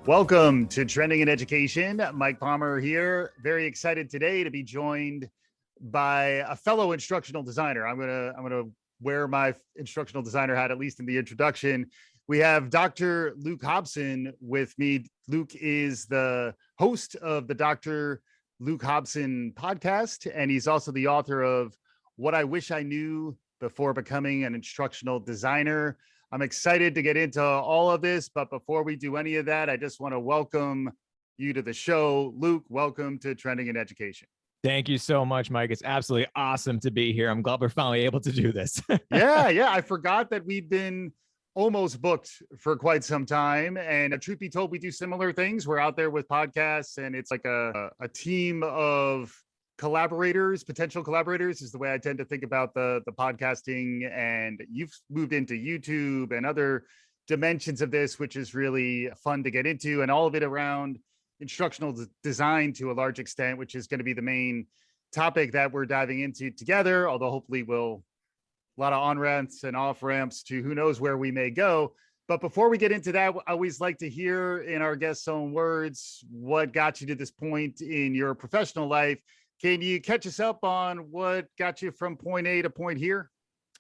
Welcome to Trending in Education. Mike Palmer here. Very excited today to be joined by a fellow instructional designer. I'm gonna wear my instructional designer hat, at least in the introduction. We have Dr. Luke Hobson with me. Luke is the host of the Dr. Luke Hobson podcast, and he's also the author of What I Wish I Knew Before Becoming an Instructional Designer. I'm excited to get into all of this, but before we do any of that, I just want to welcome you to the show. Luke, welcome to Trending in Education. Thank you so much, Mike. It's absolutely awesome to be here. I'm glad we're finally able to do this. Yeah. I forgot that we've been almost booked for quite some time. And truth be told, we do similar things. We're out there with podcasts, and it's like a team of collaborators, potential collaborators is the way I tend to think about the podcasting. And you've moved into YouTube and other dimensions of this, which is really fun to get into, and all of it around instructional design to a large extent, which is going to be the main topic that we're diving into together. Although hopefully we'll a lot of on ramps and off ramps to who knows where we may go. But before we get into that, I always like to hear in our guest's own words, what got you to this point in your professional life. Can you catch us up on what got you from point A to point here?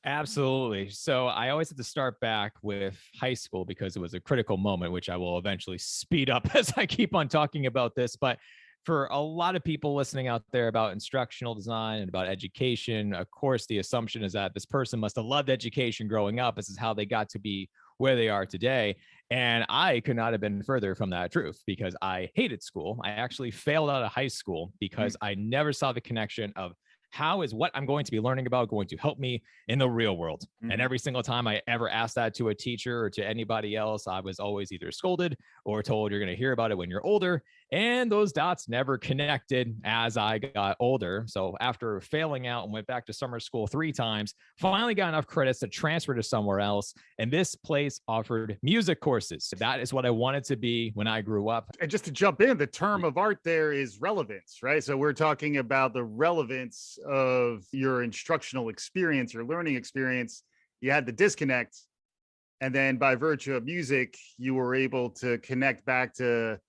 Absolutely. So I always have to start back with high school because it was a critical moment, which I will eventually speed up as I keep on talking about this. But for a lot of people listening out there about instructional design and about education, of course, the assumption is that this person must have loved education growing up. This is how they got to be where they are today. And I could not have been further from that truth because I hated school. I actually failed out of high school because I never saw the connection of how is what I'm going to be learning about going to help me in the real world. And every single time I ever asked that to a teacher or to anybody else, I was always either scolded or told you're going to hear about it when you're older. And those dots never connected as I got older. So after failing out and went back to summer school 3 times, finally got enough credits to transfer to somewhere else. And this place offered music courses. That is what I wanted to be when I grew up. And just to jump in, the term of art there is relevance, right? So we're talking about the relevance of your instructional experience, your learning experience. You had the disconnect. And then by virtue of music, you were able to connect back to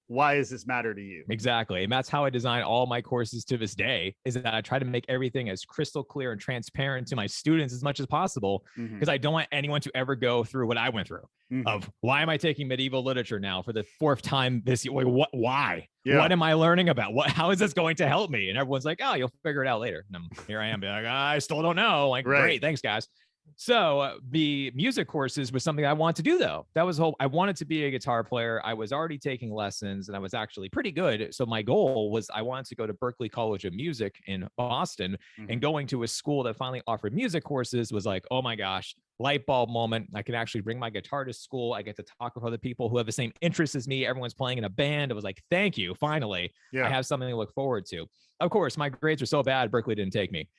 why does this matter to you? Exactly. And that's how I design all my courses to this day, is that I try to make everything as crystal clear and transparent to my students as much as possible, because I don't want anyone to ever go through what I went through of why am I taking medieval literature now for the 4th time this year? Why? Yeah. What am I learning about? How is this going to help me? And everyone's like, oh, you'll figure it out later. And here I am being like, I still don't know. Like, great. Thanks, guys. So the music courses was something I wanted to do, though. That was I wanted to be a guitar player. I was already taking lessons and I was actually pretty good. So my goal was I wanted to go to Berklee College of Music in Boston, and going to a school that finally offered music courses was like, oh my gosh, light bulb moment. I can actually bring my guitar to school. I get to talk with other people who have the same interests as me. Everyone's playing in a band. It was like, thank you. Finally, I have something to look forward to. Of course, my grades were so bad, Berklee didn't take me.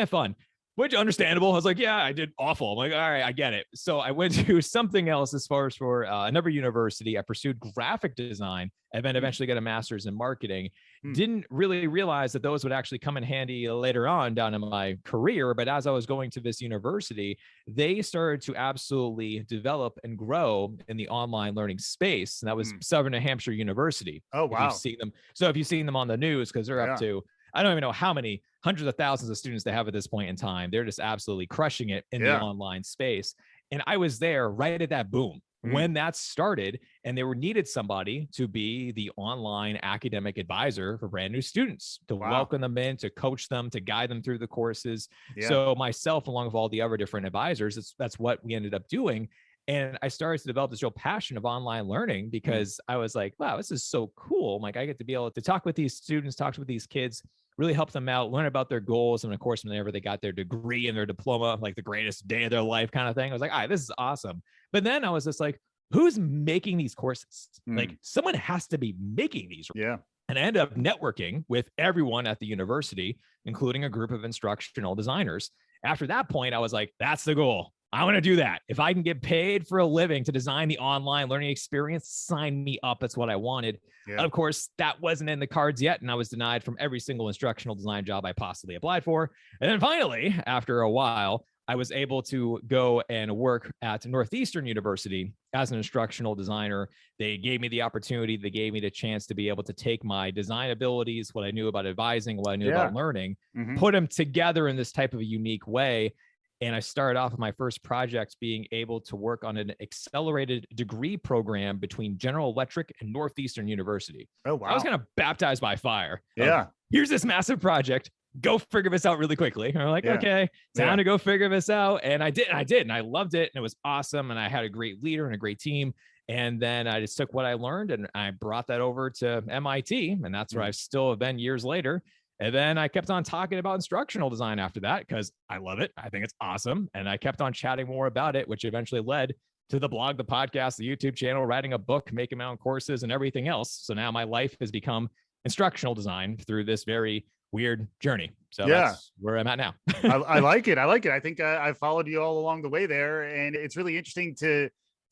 Fun. Which understandable. I was like, yeah, I did awful. I'm like, all right, I get it. So I went to something else as far as for another university. I pursued graphic design and then eventually got a master's in marketing. Didn't really realize that those would actually come in handy later on down in my career. But as I was going to this university, they started to absolutely develop and grow in the online learning space. And that was Southern New Hampshire University. Oh, wow. If you've seen them on the news, because they're up to, I don't even know how many hundreds of thousands of students they have at this point in time. They're just absolutely crushing it in the online space. And I was there right at that boom when that started, and they needed somebody to be the online academic advisor for brand new students, to welcome them in, to coach them, to guide them through the courses. So myself, along with all the other different advisors, that's what we ended up doing. And I started to develop this real passion of online learning because I was like, wow, this is so cool. Like, I get to be able to talk with these students, talk with these kids, really help them out, learn about their goals. And of course, whenever they got their degree and their diploma, like the greatest day of their life kind of thing, I was like, all right, this is awesome. But then I was just like, who's making these courses? Like, someone has to be making these. And I ended up networking with everyone at the university, including a group of instructional designers. After that point, I was like, that's the goal. I want to do that. If I can get paid for a living to design the online learning experience, sign me up. That's what I wanted. Of course, that wasn't in the cards yet. And I was denied from every single instructional design job I possibly applied for. And then finally, after a while, I was able to go and work at Northeastern University as an instructional designer. They gave me the opportunity, they gave me the chance to be able to take my design abilities, what I knew about advising, what I knew about learning, put them together in this type of a unique way. And I started off with my first project being able to work on an accelerated degree program between General Electric and Northeastern University. Oh, wow. I was kind of baptized by fire. Yeah. Here's this massive project. Go figure this out really quickly. And we're like, okay, time to go figure this out. And I did. And I loved it. And it was awesome. And I had a great leader and a great team. And then I just took what I learned and I brought that over to MIT. And that's where I still have been years later. And then I kept on talking about instructional design after that because I love it. I think it's awesome. And I kept on chatting more about it, which eventually led to the blog, the podcast, the YouTube channel, writing a book, making my own courses and everything else. So now my life has become instructional design through this very weird journey. So that's where I'm at now. I like it. I like it. I think I followed you all along the way there. And it's really interesting to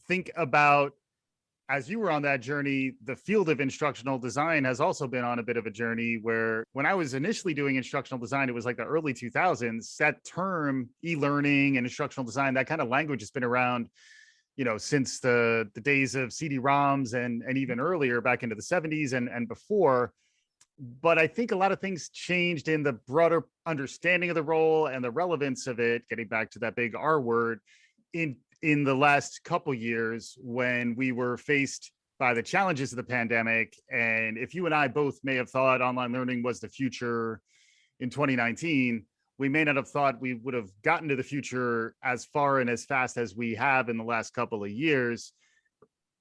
think about, as you were on that journey, the field of instructional design has also been on a bit of a journey where when I was initially doing instructional design, it was like the early 2000s, that term e-learning and instructional design, that kind of language has been around, since the days of CD-ROMs and even earlier back into the 70s and before. But I think a lot of things changed in the broader understanding of the role and the relevance of it, getting back to that big R word, in the last couple years when we were faced by the challenges of the pandemic. And if you and I both may have thought online learning was the future in 2019, we may not have thought we would have gotten to the future as far and as fast as we have in the last couple of years.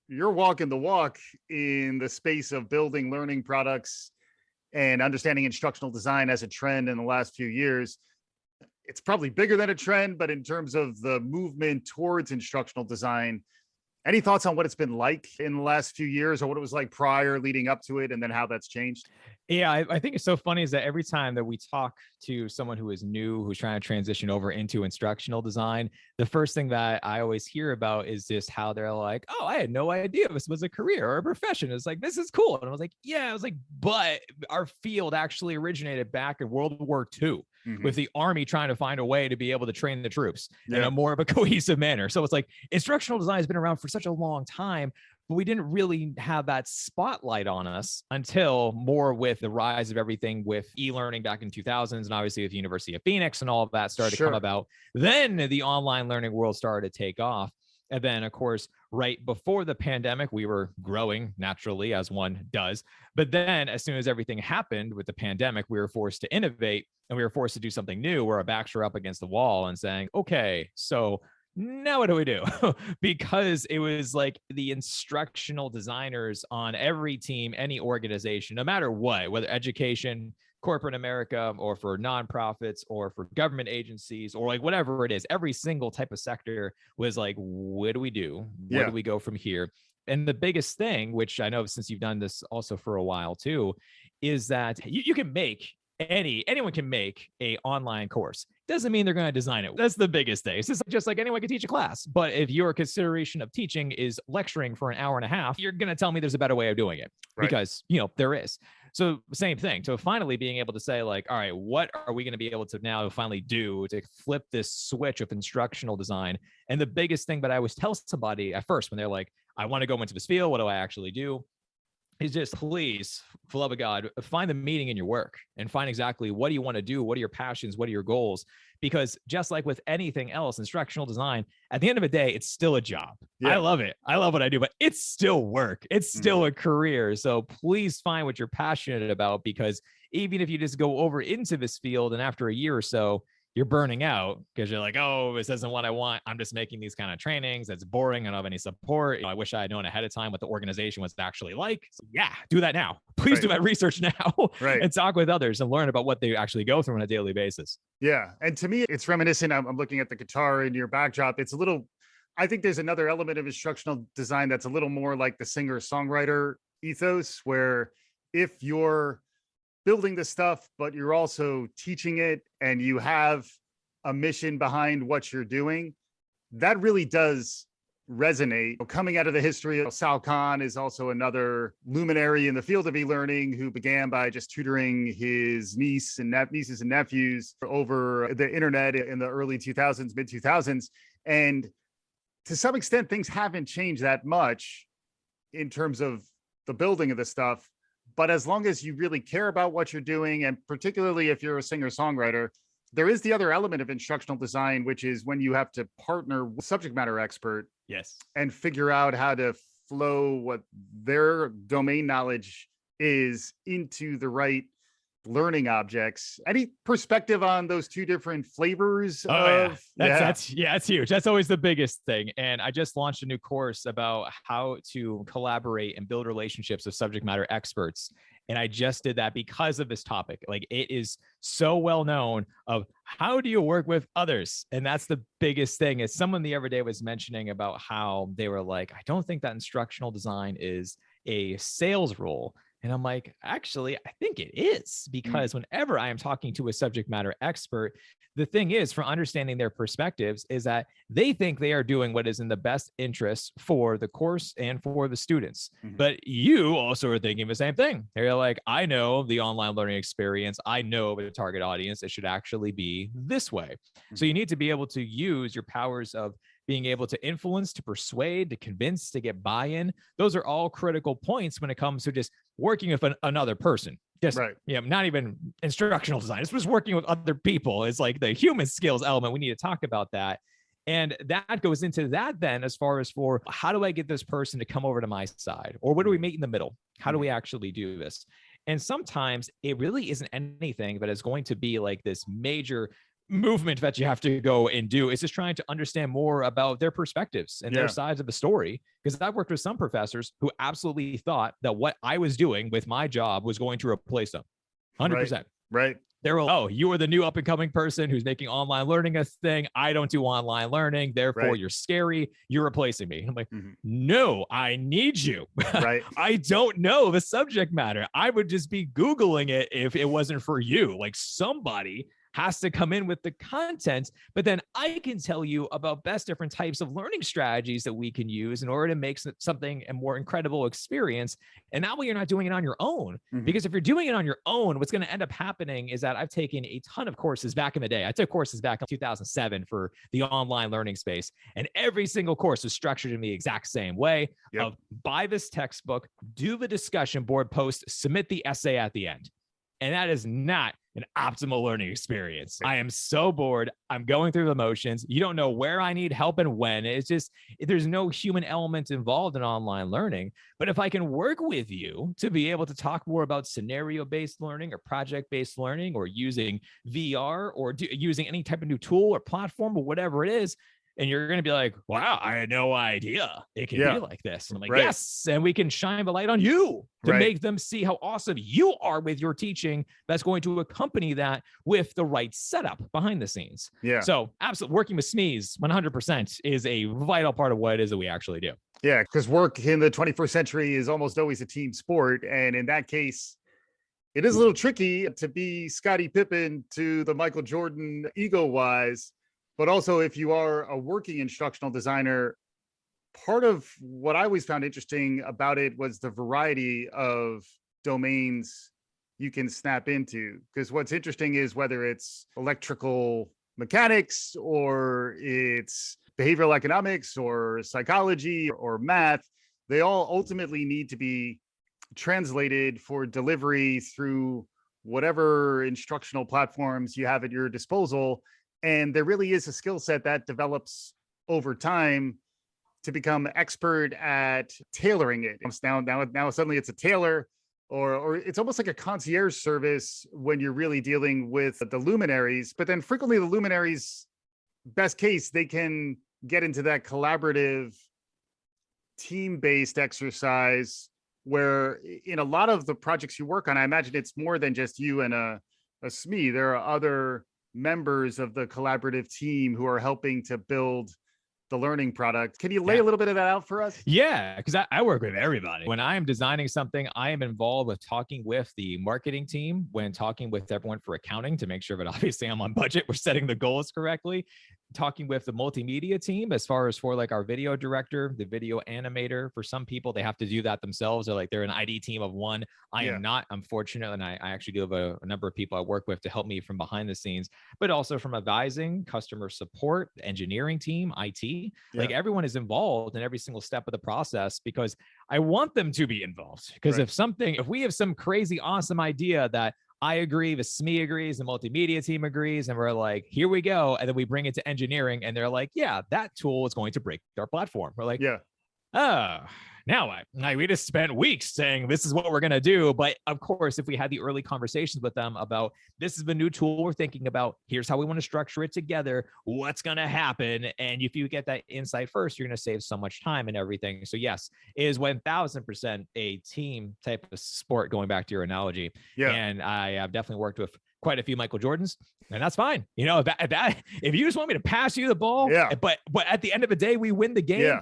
You're walking the walk in the space of building learning products and understanding instructional design as a trend in the last few years. It's probably bigger than a trend, but in terms of the movement towards instructional design, any thoughts on what it's been like in the last few years or what it was like prior leading up to it and then how that's changed? Yeah, I think it's so funny is that every time that we talk to someone who is new, who's trying to transition over into instructional design, the first thing that I always hear about is just how they're like, oh, I had no idea this was a career or a profession. It's like, this is cool. And I was like, but our field actually originated back in World War II. With the Army trying to find a way to be able to train the troops in a more of a cohesive manner. So it's like instructional design has been around for such a long time, but we didn't really have that spotlight on us until more with the rise of everything with e-learning back in 2000s and obviously with the University of Phoenix and all of that started to come about. Then the online learning world started to take off. And then, of course, right before the pandemic, we were growing naturally, as one does. But then as soon as everything happened with the pandemic, we were forced to innovate and we were forced to do something new where our backs were up against the wall and saying, okay, so now what do we do? Because it was like the instructional designers on every team, any organization, no matter what, whether education, corporate America, or for nonprofits, or for government agencies, or like whatever it is, every single type of sector was like, what do we do? Where do we go from here? And the biggest thing, which I know since you've done this also for a while too, is that you can make anyone can make a online course. Doesn't mean they're going to design it. That's the biggest thing. It's just like anyone can teach a class. But if your consideration of teaching is lecturing for an hour and a half, you're going to tell me there's a better way of doing it because, there is. So same thing. So finally being able to say like, all right, what are we going to be able to now finally do to flip this switch of instructional design? And the biggest thing that I always tell somebody at first when they're like, I want to go into this field, what do I actually do? Is just please, for the love of God, find the meaning in your work and find exactly what do you want to do? What are your passions? What are your goals? Because just like with anything else, instructional design, at the end of the day, it's still a job. I love it. I love what I do, but it's still work. It's still a career. So please find what you're passionate about, because even if you just go over into this field and after a year or so, you're burning out because you're like, oh, this isn't what I want. I'm just making these kind of trainings. That's boring. I don't have any support. I wish I had known ahead of time what the organization was actually like. So yeah, do that now. Please do that research now and talk with others and learn about what they actually go through on a daily basis. Yeah. And to me, it's reminiscent. I'm looking at the guitar in your backdrop. It's a little, I think there's another element of instructional design that's a little more like the singer-songwriter ethos, where if you're building the stuff, but you're also teaching it and you have a mission behind what you're doing, that really does resonate. Coming out of the history of Sal Khan is also another luminary in the field of e-learning who began by just tutoring his nieces and nephews over the internet in the early 2000s, mid 2000s. And to some extent, things haven't changed that much in terms of the building of the stuff. But as long as you really care about what you're doing, and particularly if you're a singer-songwriter, there is the other element of instructional design, which is when you have to partner with a subject matter expert. Yes. And figure out how to flow what their domain knowledge is into the right learning objects. Any perspective on those two different flavors? That's huge. That's always the biggest thing. And I just launched a new course about how to collaborate and build relationships with subject matter experts. And I just did that because of this topic. Like, it is so well known of how do you work with others? And that's the biggest thing. Is someone the other day was mentioning about how they were like, I don't think that instructional design is a sales role. And I'm like, actually, I think it is, because whenever I am talking to a subject matter expert, the thing is, for understanding their perspectives, is that they think they are doing what is in the best interest for the course and for the students. But you also are thinking the same thing. They're like, I know the online learning experience. I know the target audience. It should actually be this way. So you need to be able to use your powers of being able to influence, to persuade, to convince, to get buy-in. Those are all critical points when it comes to just working with another person. Just, not even instructional design. It's just working with other people. It's like the human skills element. We need to talk about that. And that goes into that then, as far as for how do I get this person to come over to my side? Or what do we meet in the middle? How do we actually do this? And sometimes it really isn't anything, but it's going to be like this major movement that you have to go and do. Is just trying to understand more about their perspectives and their sides of the story. Because I've worked with some professors who absolutely thought that what I was doing with my job was going to replace them. 100%. Right. They're like, oh, you are the new up and coming person who's making online learning a thing. I don't do online learning. Therefore, you're scary. You're replacing me. I'm like, no, I need you. Right. I don't know the subject matter. I would just be Googling it if it wasn't for you. Like, somebody has to come in with the content, but then I can tell you about best different types of learning strategies that we can use in order to make something a more incredible experience. And that way you're not doing it on your own, because if you're doing it on your own, what's going to end up happening is that I've taken a ton of courses back in the day. I took courses back in 2007 for the online learning space, and every single course was structured in the exact same way of buy this textbook, do the discussion board post, submit the essay at the end. And that is not an optimal learning experience. I am so bored. I'm going through the motions. You don't know where I need help and when. It's just, there's no human element involved in online learning. But if I can work with you to be able to talk more about scenario-based learning or project-based learning, or using VR, or using any type of new tool or platform or whatever it is, and you're going to be like, wow, I had no idea it can be like this. And I'm like, yes. And we can shine the light on you to make them see how awesome you are with your teaching. That's going to accompany that with the right setup behind the scenes. So absolutely, working with SMEs 100% is a vital part of what it is that we actually do. Yeah, because work in the 21st century is almost always a team sport. And in that case, it is a little tricky to be Scottie Pippen to the Michael Jordan ego-wise. But also, if you are a working instructional designer, part of what I always found interesting about it was the variety of domains you can snap into. Because what's interesting is whether it's electrical mechanics, or it's behavioral economics, or psychology, or math, they all ultimately need to be translated for delivery through whatever instructional platforms you have at your disposal. And there really is a skill set that develops over time to become expert at tailoring it. Now suddenly it's a tailor, or it's almost like a concierge service when you're really dealing with the luminaries. But then frequently the luminaries, best case, they can get into that collaborative team-based exercise where in a lot of the projects you work on, I imagine it's more than just you and a SME. There are other members of the collaborative team who are helping to build the learning product. Can you lay a little bit of that out for us? Yeah, because I work with everybody. When I am designing something, I am involved with talking with the marketing team, when talking with everyone for accounting to make sure that obviously I'm on budget, we're setting the goals correctly. talking with the multimedia team as far as for like our video director, the video animator. For some people, they have to do that themselves. They're an ID team of one. I am not, I'm fortunate. And I actually do have a number of people I work with to help me from behind the scenes, but also from advising, customer support, engineering team, IT. Like everyone is involved in every single step of the process because I want them to be involved. Because if we have some crazy, awesome idea that I agree, the SME agrees, the multimedia team agrees, and we're like, here we go. And then we bring it to engineering and they're like, yeah, that tool is going to break our platform. We're like, now we just spent weeks saying this is what we're going to do. But of course, if we had the early conversations with them about this is the new tool we're thinking about, here's how we want to structure it together, what's going to happen. And if you get that insight first, you're going to save so much time and everything. So yes, it is 1000% a team type of sport, going back to your analogy. And I have definitely worked with quite a few Michael Jordans, and that's fine. If you just want me to pass you the ball, but at the end of the day, we win the game.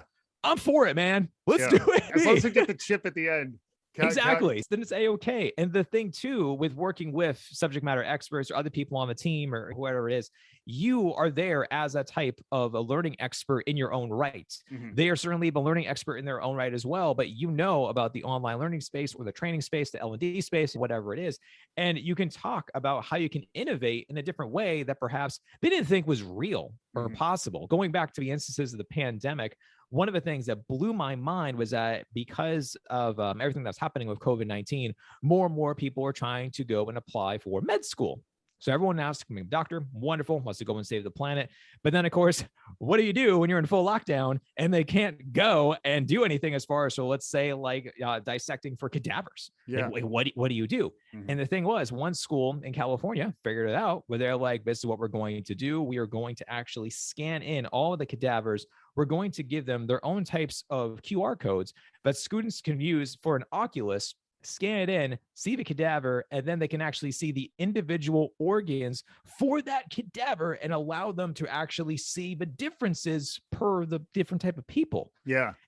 I'm for it, man. Let's do it. As long as we get the chip at the end. Exactly. Then it's A-okay. And the thing too, with working with subject matter experts or other people on the team or whoever it is, you are there as a type of a learning expert in your own right. They are certainly a learning expert in their own right as well, but you know about the online learning space or the training space, the L&D space, whatever it is. And you can talk about how you can innovate in a different way that perhaps they didn't think was real or possible. Going back to the instances of the pandemic, one of the things that blew my mind was that because of everything that's happening with COVID-19, more and more people are trying to go and apply for med school. So everyone now is becoming a doctor, wonderful, wants to go and save the planet. But then, of course, what do you do when you're in full lockdown and they can't go and do anything as far as, so let's say like dissecting for cadavers? Like, what do you do? And the thing was, one school in California figured it out where they're like, this is what we're going to do. We are going to actually scan in all of the cadavers. We're going to give them their own types of QR codes that students can use for an Oculus, scan it in, see the cadaver, and then they can actually see the individual organs for that cadaver and allow them to actually see the differences per the different type of people.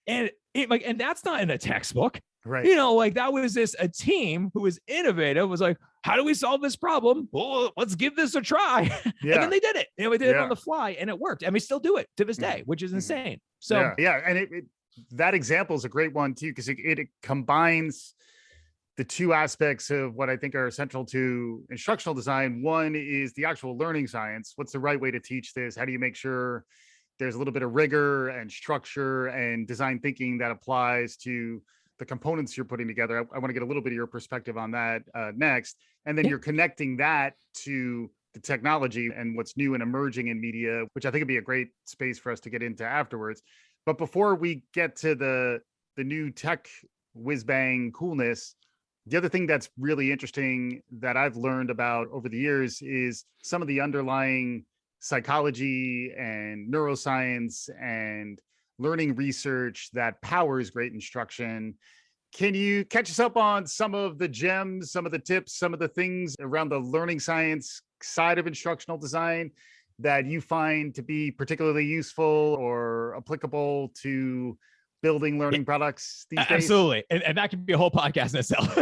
And that's not in a textbook. That was a team who was innovative, was like, how do we solve this problem? Well, let's give this a try. And then they did it. We did it on the fly and it worked. And we still do it to this day, which is insane. So and that example is a great one too, because it combines the two aspects of what I think are essential to instructional design. One is the actual learning science. What's the right way to teach this? How do you make sure there's a little bit of rigor and structure and design thinking that applies to the components you're putting together? I want to get a little bit of your perspective on that next. And then you're connecting that to the technology and what's new and emerging in media, which I think would be a great space for us to get into afterwards. But before we get to the new tech whiz bang coolness, the other thing that's really interesting that I've learned about over the years is some of the underlying psychology and neuroscience and learning research that powers great instruction. Can you catch us up on some of the gems, some of the tips, some of the things around the learning science side of instructional design that you find to be particularly useful or applicable to building learning products these days? Absolutely. And that could be a whole podcast in itself.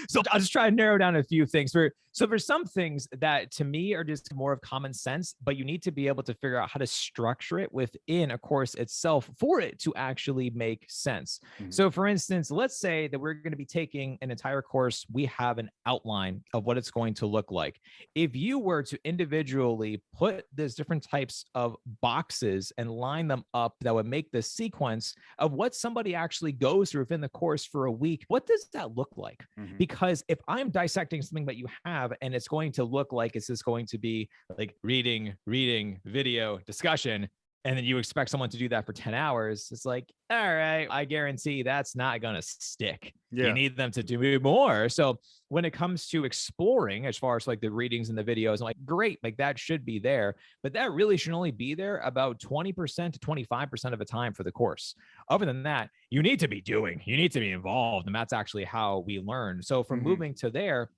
So I'll just try to narrow down a few things. For some things that to me are just more of common sense, but you need to be able to figure out how to structure it within a course itself for it to actually make sense. So for instance, let's say that we're going to be taking an entire course. We have an outline of what it's going to look like. If you were to individually put these different types of boxes and line them up, that would make the sequence of what somebody actually goes through within the course for a week. What does that look like? Because if I'm dissecting something that you have and it's going to look like it's just going to be like reading, video, discussion, and then you expect someone to do that for 10 hours, it's like, all right, I guarantee that's not going to stick. You need them to do more. So when it comes to exploring, as far as like the readings and the videos, I'm like, great, like that should be there, but that really should only be there about 20% to 25% of the time for the course. Other than that, you need to be involved. And that's actually how we learn. So from moving to there,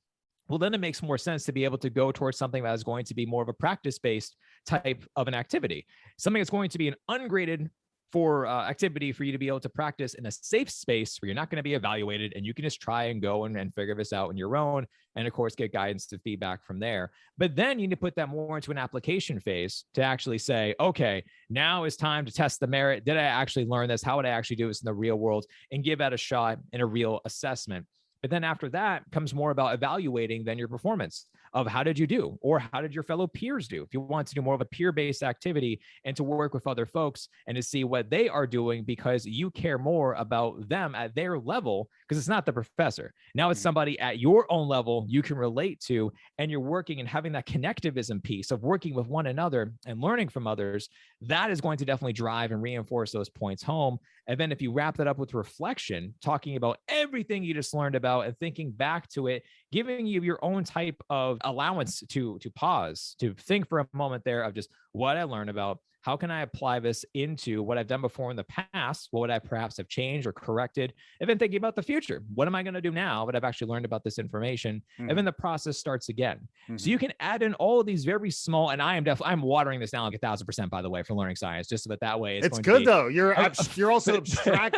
well, then it makes more sense to be able to go towards something that is going to be more of a practice-based type of an activity, something that's going to be an ungraded for activity for you to be able to practice in a safe space where you're not going to be evaluated, and you can just try and go and figure this out on your own. And of course, get guidance and feedback from there. But then you need to put that more into an application phase to actually say, okay, now it's time to test the merit. Did I actually learn this? How would I actually do this in the real world? And give that a shot in a real assessment. But then after that comes more about evaluating then your performance of how did you do, or how did your fellow peers do? If you want to do more of a peer-based activity and to work with other folks and to see what they are doing because you care more about them at their level, because it's not the professor. Now it's somebody at your own level you can relate to, and you're working and having that connectivism piece of working with one another and learning from others. That is going to definitely drive and reinforce those points home. And then if you wrap that up with reflection, talking about everything you just learned about and thinking back to it, giving you your own type of allowance to pause, to think for a moment there of just what I learned about. How can I apply this into what I've done before in the past? What would I perhaps have changed or corrected? And then thinking about the future. What am I going to do now that I've actually learned about this information? And then the process starts again. So you can add in all of these very small, and I'm watering this down like 1,000%, by the way, for learning science, just so that way it's good though. You're also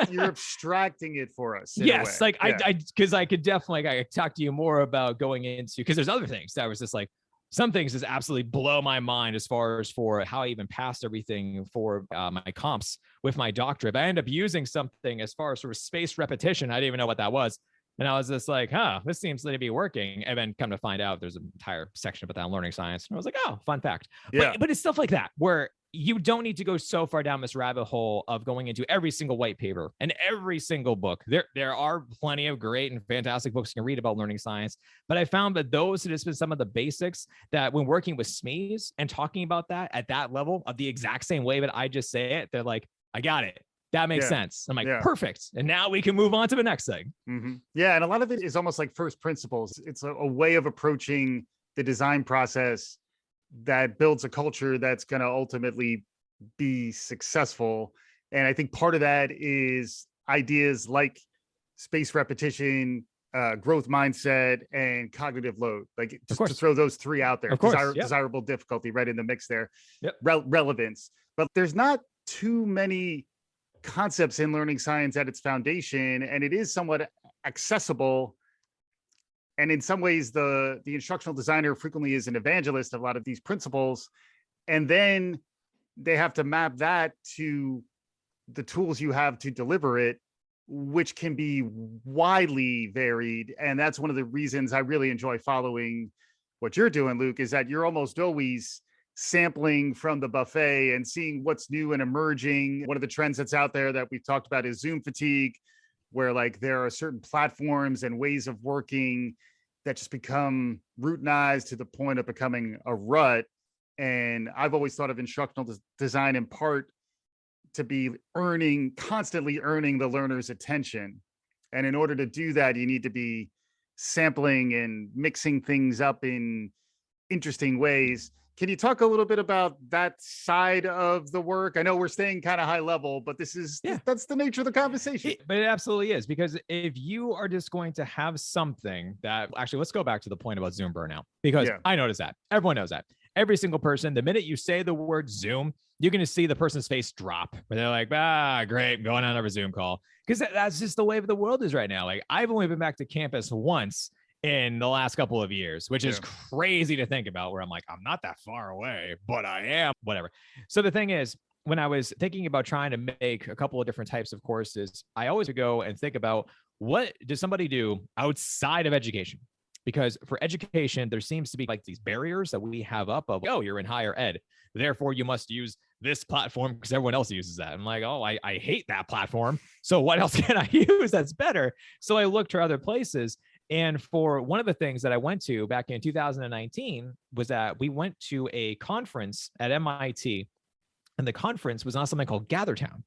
you're abstracting it for us. Yes. Like because I could definitely, I could talk to you more about going into, because there's other things that was just like, some things just absolutely blow my mind as far as for how I even passed everything for my comps with my doctorate. But I ended up using something as far as sort of spaced repetition. I didn't even know what that was. And I was just like, this seems to be working. And then come to find out there's an entire section about that in learning science. And I was like, oh, fun fact. Yeah. But it's stuff like that where you don't need to go so far down this rabbit hole of going into every single white paper and every single book. There are plenty of great and fantastic books you can read about learning science, but I found that those have just been some of the basics that when working with SMEs and talking about that at that level of the exact same way that I just say it, they're like, I got it. That makes sense. I'm like, perfect. And now we can move on to the next thing. Yeah. And a lot of it is almost like first principles. It's a way of approaching the design process that builds a culture that's going to ultimately be successful. And I think part of that is ideas like spaced repetition, growth mindset, and cognitive load. Like just to throw those three out there. Desirable difficulty right in the mix there. Relevance. But there's not too many concepts in learning science at its foundation, and it is somewhat accessible. And in some ways, the instructional designer frequently is an evangelist of a lot of these principles. And then they have to map that to the tools you have to deliver it, which can be widely varied. And that's one of the reasons I really enjoy following what you're doing, Luke, is that you're almost always sampling from the buffet and seeing what's new and emerging. One of the trends that's out there that we've talked about is Zoom fatigue, where like there are certain platforms and ways of working that just become routinized to the point of becoming a rut. And I've always thought of instructional design in part to be constantly earning the learner's attention. And in order to do that, you need to be sampling and mixing things up in interesting ways. Can you talk a little bit about that side of the work? I know we're staying kind of high level, but that's the nature of the conversation. But it absolutely is, because if you are just going to have something that actually, let's go back to the point about Zoom burnout, because I noticed that everyone knows that every single person, the minute you say the word Zoom, you're going to see the person's face drop where they're like, great, I'm going on another Zoom call. Because that's just the way the world is right now. Like I've only been back to campus once in the last couple of years, which is crazy to think about, where I'm like, I'm not that far away, but I am, whatever. So the thing is, when I was thinking about trying to make a couple of different types of courses, I always would go and think about what does somebody do outside of education? Because for education, there seems to be like these barriers that we have up of, you're in higher ed, therefore you must use this platform because everyone else uses that. I'm like, I hate that platform. So what else can I use that's better? So I looked for other places. And for one of the things that I went to back in 2019 was that we went to a conference at MIT, and the conference was on something called Gather Town.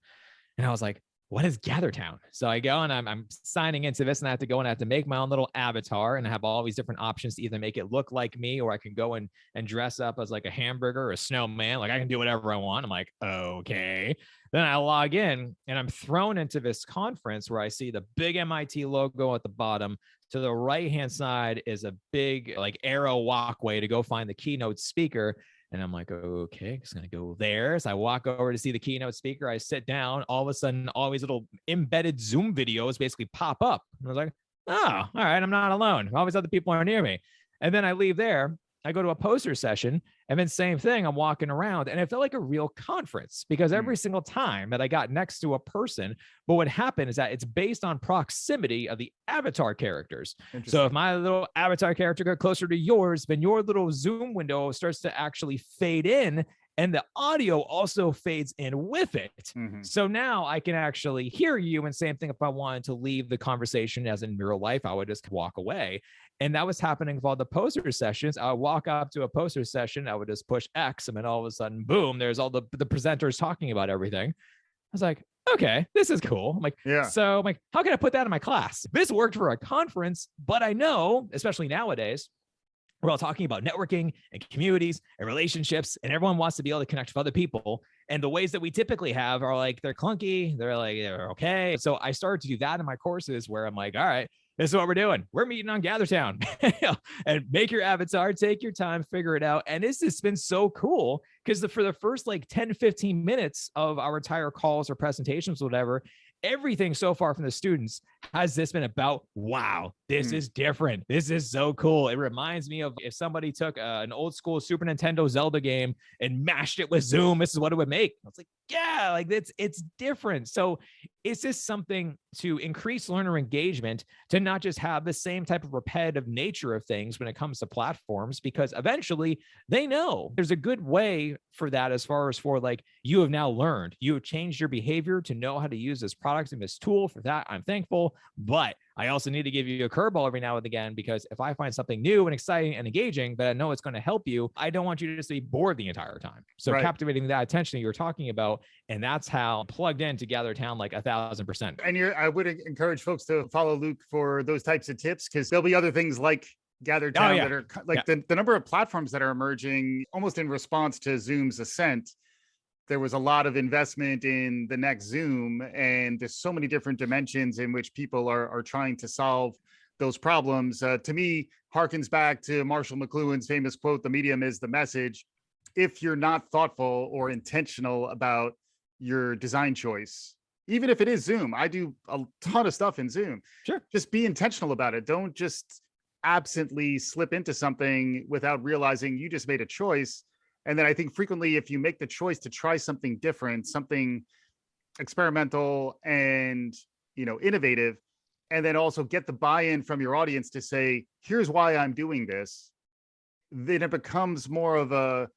And I was like, what is Gather Town? So I go and I'm signing into this, and I have to go and I have to make my own little avatar and have all these different options to either make it look like me, or I can go and dress up as like a hamburger or a snowman. Like I can do whatever I want. I'm like, okay. Then I log in and I'm thrown into this conference where I see the big MIT logo at the bottom. To the right-hand side is a big like arrow walkway to go find the keynote speaker. And I'm like, okay, just gonna go there. So I walk over to see the keynote speaker. I sit down. All of a sudden, all these little embedded Zoom videos basically pop up. And I was like, oh, all right, I'm not alone. All these other people are near me. And then I leave there. I go to a poster session, and then same thing. I'm walking around, and it felt like a real conference because every single time that I got next to a person, but what happened is that it's based on proximity of the avatar characters. So if my little avatar character got closer to yours, then your little Zoom window starts to actually fade in, and the audio also fades in with it. So now I can actually hear you. And same thing, if I wanted to leave the conversation as in real life, I would just walk away. And that was happening with all the poster sessions. I would walk up to a poster session, I would just push X, and then all of a sudden, boom, there's all the presenters talking about everything. I was like, okay, this is cool. I'm like, so I'm like, how can I put that in my class? This worked for a conference, but I know, especially nowadays, we're all talking about networking and communities and relationships, and everyone wants to be able to connect with other people. And the ways that we typically have are like, they're clunky, they're okay. So I started to do that in my courses where I'm like, all right, this is what we're doing. We're meeting on Gather Town and make your avatar, take your time, figure it out. And it's just been so cool because for the first like 10, 15 minutes of our entire calls or presentations, or whatever, everything so far from the students has this been about, wow, this is different. This is so cool. It reminds me of if somebody took an old school Super Nintendo Zelda game and mashed it with Zoom, this is what it would make. I was like, yeah, like it's different. So it's just something to increase learner engagement, to not just have the same type of repetitive nature of things when it comes to platforms, because eventually they know there's a good way for that, as far as for like, you have now learned, you have changed your behavior to know how to use this product and this tool. For that, I'm thankful. But I also need to give you a curveball every now and again, because if I find something new and exciting and engaging, but I know it's going to help you, I don't want you to just be bored the entire time. So captivating that attention that you were talking about, and that's how plugged in to Gather Town like 1,000%. And I would encourage folks to follow Luke for those types of tips, because there'll be other things like Gather Town that are like the number of platforms that are emerging almost in response to Zoom's ascent. There was a lot of investment in the next Zoom, and there's so many different dimensions in which people are trying to solve those problems. To me, harkens back to Marshall McLuhan's famous quote, "The medium is the message." If you're not thoughtful or intentional about your design choice, even if it is Zoom, I do a ton of stuff in Zoom. Sure. Just be intentional about it. Don't just absently slip into something without realizing you just made a choice. And then I think frequently, if you make the choice to try something different, something experimental and, innovative, and then also get the buy-in from your audience to say, here's why I'm doing this, then it becomes more of a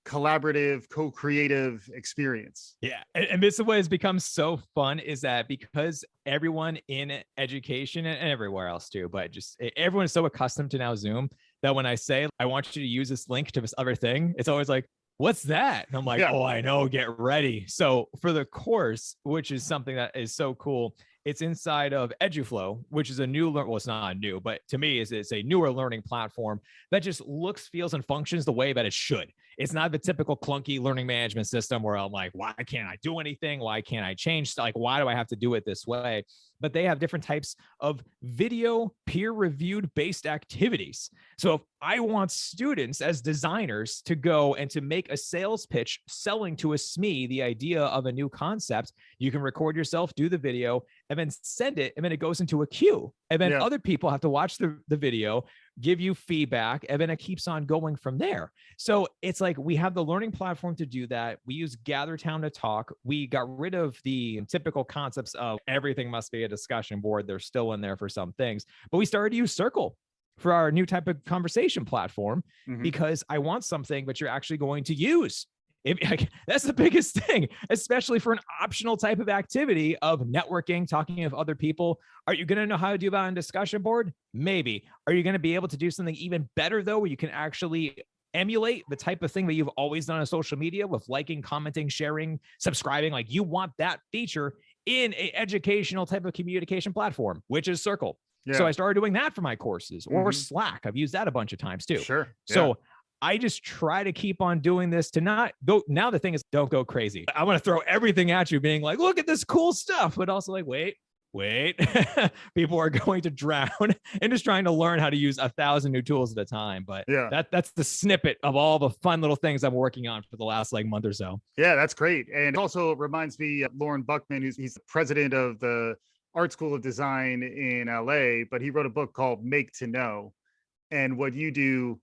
collaborative, co-creative experience. Yeah. And this is what has become so fun, is that because everyone in education and everywhere else too, but just everyone is so accustomed to now Zoom, that when I say, I want you to use this link to this other thing, it's always like, what's that? And I'm like, oh, I know, get ready. So for the course, which is something that is so cool, it's inside of Eduflow, which is a new, well, it's not new, but to me, it's a newer learning platform that just looks, feels, and functions the way that it should. It's not the typical clunky learning management system where I'm like, why can't I do anything? Why can't I change? Like, why do I have to do it this way? But they have different types of video peer-reviewed based activities. So if I want students as designers to go and to make a sales pitch selling to a SME the idea of a new concept, you can record yourself, do the video, and then send it, and then it goes into a queue. And then other people have to watch the video, give you feedback, and then it keeps on going from there. So it's like we have the learning platform to do that. We use Gather Town to talk. We got rid of the typical concepts of everything must be a discussion board. They're still in there for some things, but we started to use Circle for our new type of conversation platform, because I want something that you're actually going to use. That's the biggest thing, especially for an optional type of activity of networking, talking with other people. Are you going to know how to do that on a discussion board? Maybe. Are you going to be able to do something even better, though, where you can actually emulate the type of thing that you've always done on social media with liking, commenting, sharing, subscribing? Like, you want that feature in an educational type of communication platform, which is Circle. So I started doing that for my courses, or Slack. I've used that a bunch of times too. So I just try to keep on doing this to not go. Now the thing is, don't go crazy. I want to throw everything at you being like, look at this cool stuff, but also like, wait, wait, people are going to drown and just trying to learn how to use 1,000 new tools at a time. But Yeah. that's the snippet of all the fun little things I'm working on for the last like month or so. Yeah, that's great. And also reminds me of Lauren Buckman, he's the president of the Art School of Design in LA, but he wrote a book called Make to Know. And what you do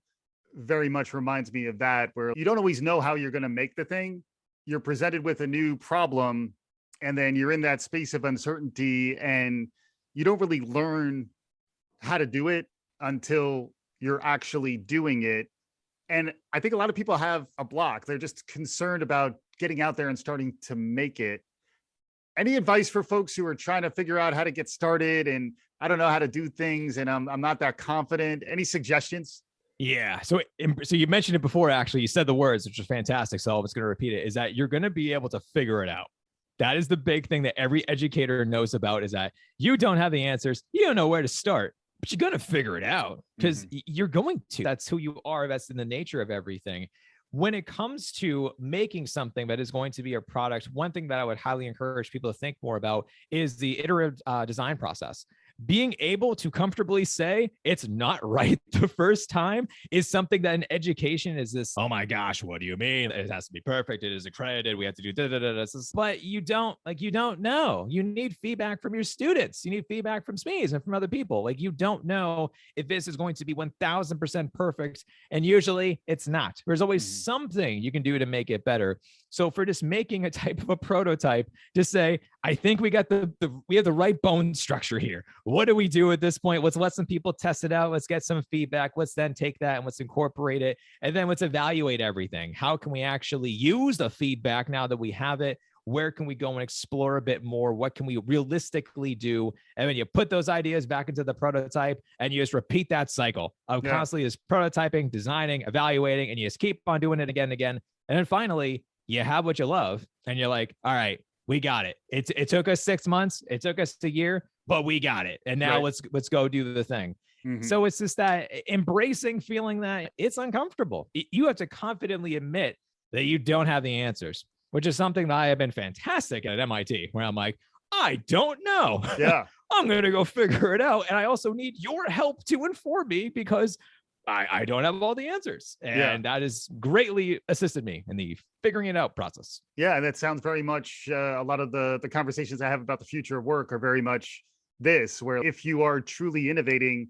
very much reminds me of that, where you don't always know how you're going to make the thing. You're presented with a new problem, and then you're in that space of uncertainty, and you don't really learn how to do it until you're actually doing it. And I think a lot of people have a block. They're just concerned about getting out there and starting to make it. Any advice for folks who are trying to figure out how to get started and I don't know how to do things and I'm not that confident? Any suggestions? Yeah. So you mentioned it before, actually. You said the words, which is fantastic. So I was going to repeat it, is that you're going to be able to figure it out. That is the big thing that every educator knows about, is that you don't have the answers. You don't know where to start, but you're going to figure it out because you're going to. That's who you are. That's in the nature of everything. When it comes to making something that is going to be a product, one thing that I would highly encourage people to think more about is the iterative design process. Being able to comfortably say it's not right the first time is something that in education is this, oh my gosh, what do you mean? It has to be perfect. It is accredited. We have to do da-da-da-da. But you don't know. You need feedback from your students. You need feedback from SMEs and from other people. Like, you don't know if this is going to be 1000% perfect. And usually it's not. There's always something you can do to make it better. So for just making a type of a prototype, just say, I think we got we have the right bone structure here. What do we do at this point? Let's let some people test it out. Let's get some feedback. Let's then take that and let's incorporate it. And then let's evaluate everything. How can we actually use the feedback now that we have it? Where can we go and explore a bit more? What can we realistically do? And then you put those ideas back into the prototype and you just repeat that cycle of constantly just prototyping, designing, evaluating, and you just keep on doing it again and again. And then finally, you have what you love and you're like, all right, we got it. It took us 6 months. It took us a year, but we got it. And now let's go do the thing. So it's just that embracing feeling that it's uncomfortable. You have to confidently admit that you don't have the answers, which is something that I have been fantastic at MIT, where I'm like, I don't know. Yeah. I'm going to go figure it out. And I also need your help to inform me because I don't have all the answers. And that has greatly assisted me in the figuring it out process. Yeah. And that sounds very much a lot of the conversations I have about the future of work are very much this, where if you are truly innovating,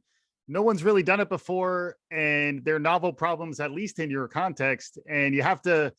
no one's really done it before and they're novel problems, at least in your context. And you have to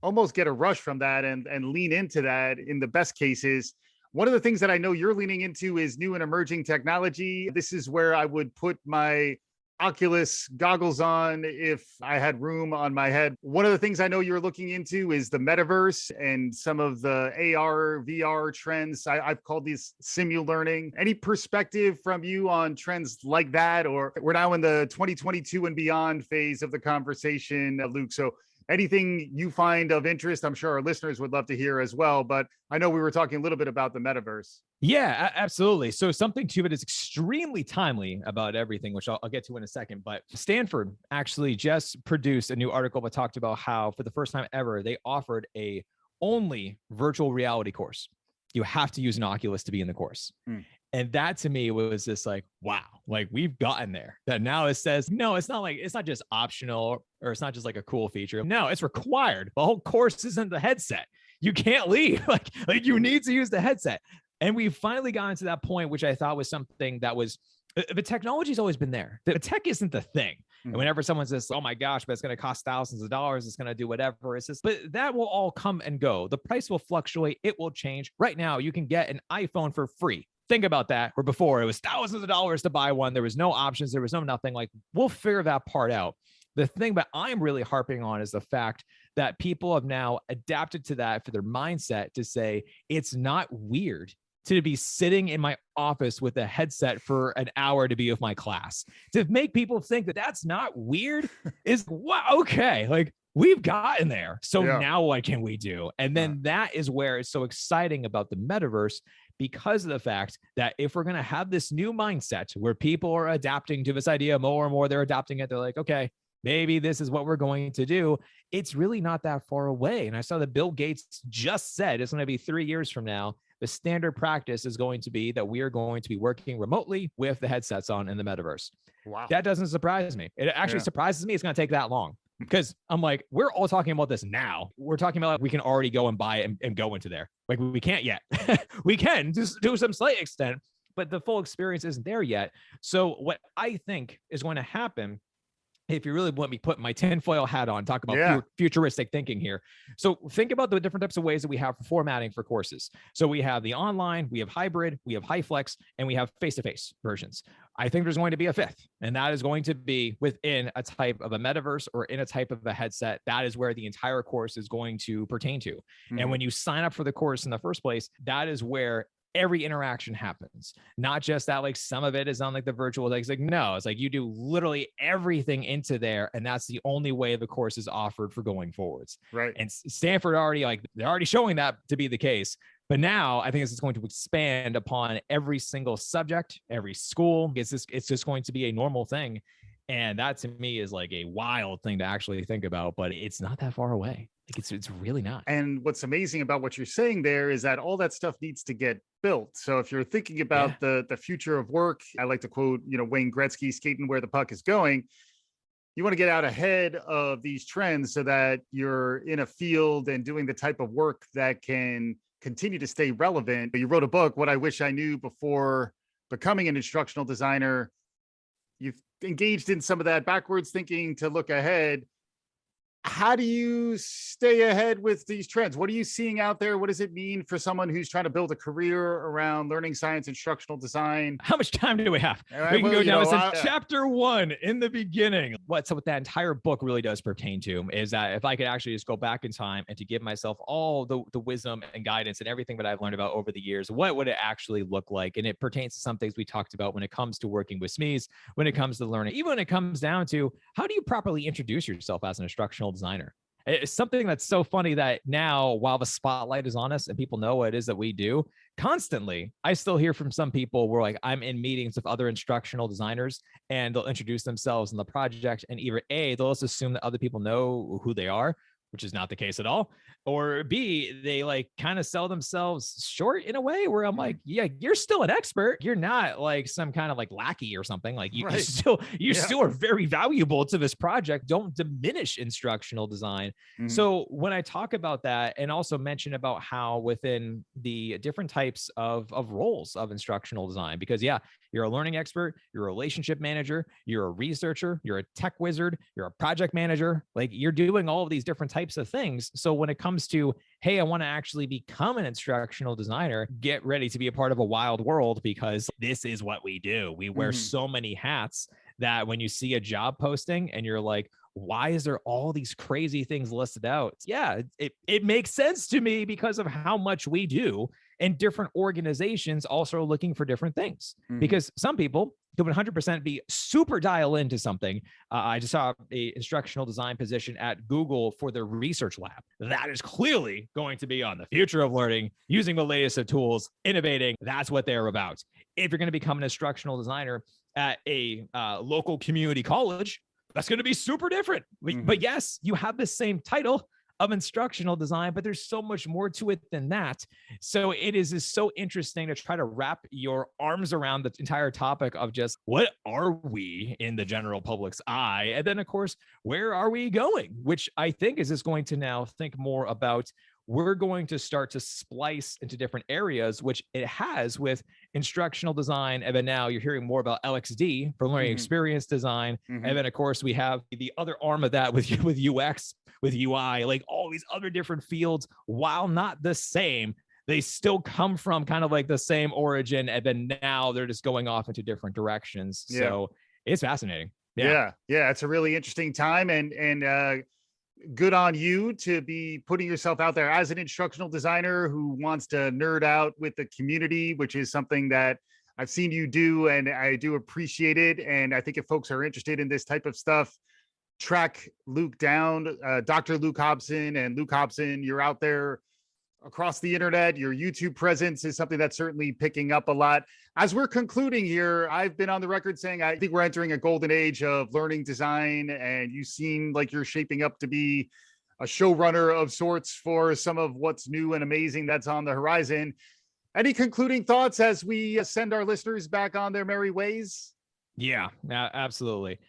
almost get a rush from that and lean into that in the best cases. One of the things that I know you're leaning into is new and emerging technology. This is where I would put my Oculus goggles on if I had room on my head. One of the things I know you're looking into is the metaverse and some of the AR, VR trends. I've called these simu-learning. Any perspective from you on trends like that? Or we're now in the 2022 and beyond phase of the conversation, Luke. So anything you find of interest, I'm sure our listeners would love to hear as well. But I know we were talking a little bit about the metaverse. Yeah, absolutely. So something too that is extremely timely about everything, which I'll get to in a second. But Stanford actually just produced a new article that talked about how for the first time ever, they offered a only virtual reality course. You have to use an Oculus to be in the course. And that to me was just like, wow, like we've gotten there. That now it says, no, it's not just optional or it's not just like a cool feature. No, it's required. The whole course isn't the headset. You can't leave. Like you need to use the headset. And we've finally gotten to that point, which I thought was something that was, the technology's always been there. The tech isn't the thing. And whenever someone says, oh my gosh, but it's going to cost thousands of dollars, it's going to do whatever, it's just, but that will all come and go. The price will fluctuate. It will change. Right now, you can get an iPhone for free. Think about that. Where before it was thousands of dollars to buy one. There was no options. There was no nothing. Like, we'll figure that part out. The thing that I'm really harping on is the fact that people have now adapted to that for their mindset to say, it's not weird to be sitting in my office with a headset for an hour to be with my class. To make people think that that's not weird is, wow, okay. Like, we've gotten there. So now what can we do? And then that is where it's so exciting about the metaverse, because of the fact that if we're going to have this new mindset where people are adapting to this idea more and more, they're adopting it. They're like, okay, maybe this is what we're going to do. It's really not that far away. And I saw that Bill Gates just said it's going to be 3 years from now the standard practice is going to be that we are going to be working remotely with the headsets on in the metaverse. Wow. That doesn't surprise me. It actually surprises me it's going to take that long, because I'm like, we're all talking about this now. We're talking about like, we can already go and buy it and go into there. Like we can't yet. We can just to some slight extent, but the full experience isn't there yet. So what I think is going to happen, if you really want me to put my tinfoil hat on, talk about futuristic thinking here. So think about the different types of ways that we have for formatting for courses. So we have the online, we have hybrid, we have HyFlex, and we have face-to-face versions. I think there's going to be a fifth, and that is going to be within a type of a metaverse or in a type of a headset. That is where the entire course is going to pertain to. And when you sign up for the course in the first place, that is where every interaction happens. Not just that like some of it is on like the virtual, like, it's like, no, it's like you do literally everything into there, and that's the only way the course is offered for going forwards. Right. And Stanford already, like, they're already showing that to be the case. But now I think it's going to expand upon every single subject, every school. It's just going to be a normal thing. And that to me is like a wild thing to actually think about, but it's not that far away. Like it's really not. And what's amazing about what you're saying there is that all that stuff needs to get built. So if you're thinking about the future of work, I like to quote, Wayne Gretzky, skating where the puck is going. You want to get out ahead of these trends so that you're in a field and doing the type of work that can continue to stay relevant. You wrote a book, What I Wish I Knew Before Becoming an Instructional Designer. You've engaged in some of that backwards thinking to look ahead. How do you stay ahead with these trends? What are you seeing out there? What does it mean for someone who's trying to build a career around learning science, instructional design? How much time do we have? Right, we can go down. It's chapter 1 in the beginning. What that entire book really does pertain to is that if I could actually just go back in time and to give myself all the wisdom and guidance and everything that I've learned about over the years, what would it actually look like? And it pertains to some things we talked about when it comes to working with SMEs, when it comes to learning, even when it comes down to how do you properly introduce yourself as an instructional designer? It's something that's so funny that now, while the spotlight is on us and people know what it is that we do constantly, I still hear from some people where like I'm in meetings with other instructional designers and they'll introduce themselves in the project, and either A, they'll just assume that other people know who they are, which is not the case at all, or B, they like kind of sell themselves short in a way where I'm like, yeah, you're still an expert. You're not like some kind of like lackey or something. Like you still are very valuable to this project. Don't diminish instructional design. So when I talk about that, and also mention about how within the different types of roles of instructional design, because you're a learning expert, you're a relationship manager, you're a researcher, you're a tech wizard, you're a project manager, like you're doing all of these different types of things. So when it comes to, hey, I want to actually become an instructional designer, get ready to be a part of a wild world, because this is what we do. We wear so many hats that when you see a job posting and you're like, why is there all these crazy things listed out? Yeah, it makes sense to me because of how much we do. And different organizations also are looking for different things, because some people could 100% be super dial into something. I just saw a instructional design position at Google for their research lab. That is clearly going to be on the future of learning, using the latest of tools, innovating. That's what they're about. If you're going to become an instructional designer at a local community college, that's going to be super different. But yes, you have the same title of instructional design, but there's so much more to it than that. So it is so interesting to try to wrap your arms around the entire topic of just what are we in the general public's eye? And then of course, where are we going? Which I think is just going to now think more about, we're going to start to splice into different areas, which it has with instructional design. And then now you're hearing more about LXD for learning experience design. And then of course we have the other arm of that with UX, with UI, like all these other different fields, while not the same, they still come from kind of like the same origin. And then now they're just going off into different directions. So it's fascinating. Yeah. It's a really interesting time, and good on you to be putting yourself out there as an instructional designer who wants to nerd out with the community, which is something that I've seen you do, and I do appreciate it. And I think if folks are interested in this type of stuff, track Luke down, Dr. Luke Hobson. And Luke Hobson, you're out there across the internet. Your YouTube presence is something that's certainly picking up a lot. As we're concluding here, I've been on the record saying I think we're entering a golden age of learning design, and you seem like you're shaping up to be a showrunner of sorts for some of what's new and amazing that's on the horizon. Any concluding thoughts as we send our listeners back on their merry ways? Yeah, absolutely.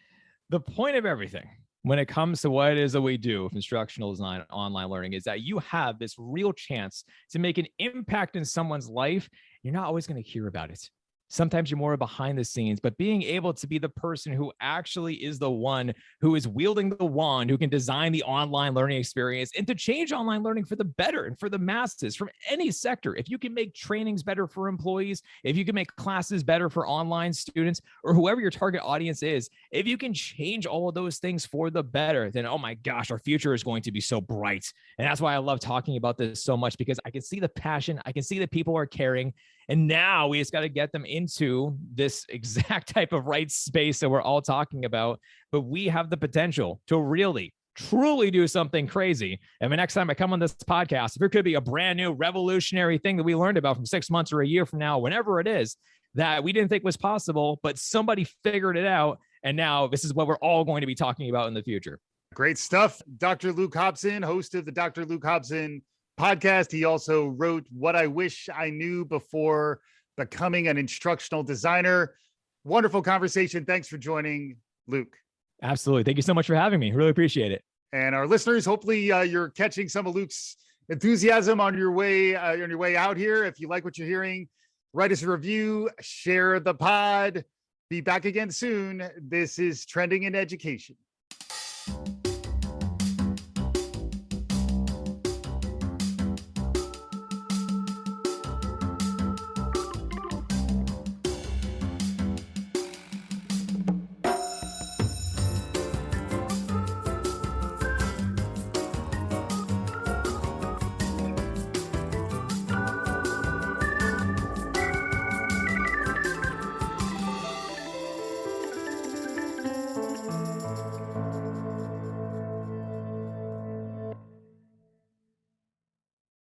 The point of everything when it comes to what it is that we do with instructional design online learning is that you have this real chance to make an impact in someone's life. You're not always going to hear about it. Sometimes you're more behind the scenes, but being able to be the person who actually is the one who is wielding the wand, who can design the online learning experience and to change online learning for the better and for the masses from any sector. If you can make trainings better for employees, if you can make classes better for online students or whoever your target audience is, if you can change all of those things for the better, then, oh my gosh, our future is going to be so bright. And that's why I love talking about this so much, because I can see the passion. I can see that people are caring. And now we just got to get them into this exact type of right space that we're all talking about. But we have the potential to really, truly do something crazy. And the next time I come on this podcast, if there could be a brand new revolutionary thing that we learned about from 6 months or a year from now, whenever it is, that we didn't think was possible, but somebody figured it out. And now this is what we're all going to be talking about in the future. Great stuff. Dr. Luke Hobson, host of the Dr. Luke Hobson podcast. He also wrote What I Wish I Knew Before Becoming an Instructional Designer. Wonderful conversation. Thanks for joining, Luke. Absolutely. Thank you so much for having me. Really appreciate it. And our listeners, hopefully you're catching some of Luke's enthusiasm on your way out here. If you like what you're hearing, write us a review, share the pod. Be back again soon. This is Trending in Education.